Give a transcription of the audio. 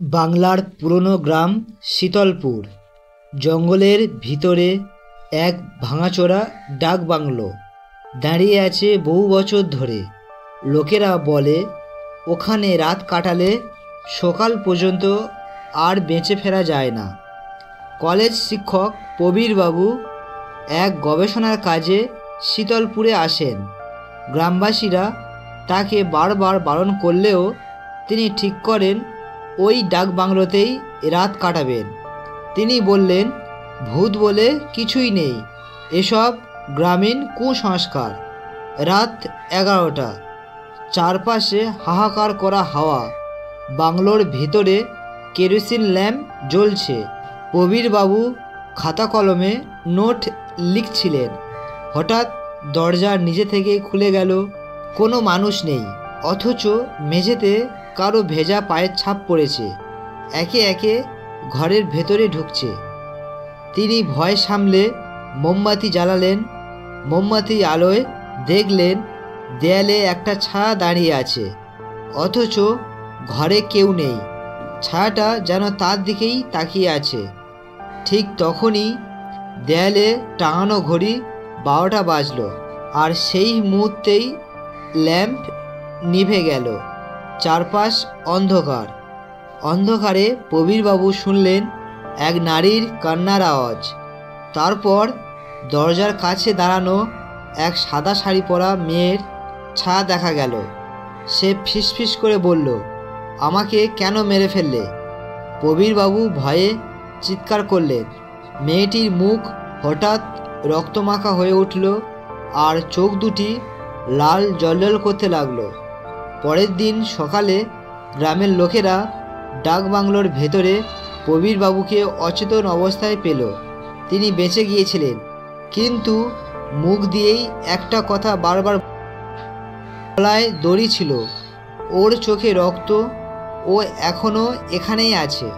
বাংলার পুরনো গ্রাম শীতলপুর। জঙ্গলের ভিতরে এক ভাঙাচোরা ডাক বাংলো দাঁড়িয়ে আছে বহু বছর ধরে। লোকেরা বলে ওখানে রাত কাটালে সকাল পর্যন্ত আর বেঁচে ফেরা যায় না। কলেজ শিক্ষক প্রবীরবাবু এক গবেষণার কাজে শীতলপুরে আসেন। গ্রামবাসীরা তাকে বারবার বারণ করলেও তিনি ঠিক করেন ওই ডাক বাংলোতেই রাত কাটাবেন। তিনি বললেন, ভূত বলে কিছুই নেই, এসব গ্রামীণ কুসংস্কার। রাত 11টা, চারপাশে হাহাকার করা হাওয়া, বাংলোর ভেতরে কেরোসিন ল্যাম্প জ্বলছে। প্রবীরবাবু খাতা কলমে নোট লিখছিলেন। হঠাৎ দরজা নিজে থেকেই খুলে গেল। কোনো মানুষ নেই, অথচ মেঝেতে কারো ভেজা পায়ের ছাপ পড়েছে। একে একে ঘরের ভেতরে ঢুকছে। তিনি ভয় সামলে মোমবাতি জ্বালালেন। মোমবাতির আলোয় দেখলেন দেয়ালে একটা ছায়া দাঁড়িয়ে আছে, অথচ ঘরে কেউ নেই। ছায়াটা যেন তার দিকেই তাকিয়ে আছে। ঠিক তখনই দেয়ালে টাঙানো ঘড়ি 12টা বাজলো, আর সেই মুহূর্তেই ল্যাম্প নিভে গেল। চারপাশ অন্ধকার। অন্ধকারে প্রবীরবাবু শুনলেন এক নারীর কান্নার আওয়াজ। তারপর দরজার কাছে দাঁড়ানো এক সাদা শাড়ি পরা মেয়ের ছায়া দেখা গেল। সে ফিসফিস করে বলল, আমাকে কেন মেরে ফেললে? প্রবীরবাবু ভয়ে চিৎকার করলেন। মেয়েটির মুখ হঠাৎ রক্তমাখা হয়ে উঠল, আর চোখ দুটি লাল জ্বলজ্বল করতে লাগলো। পরের দিন সকালে গ্রামের লোকেরা ডাক বাংলোর ভেতরে প্রবীরবাবুকে অচেতন অবস্থায় পেল। তিনি বেঁচে গিয়েছিলেন, কিন্তু মুখ দিয়েই একটা কথা বারবার, গলায় দড়ি ছিল, ওর চোখে রক্ত, ও এখনও এখানেই আছে।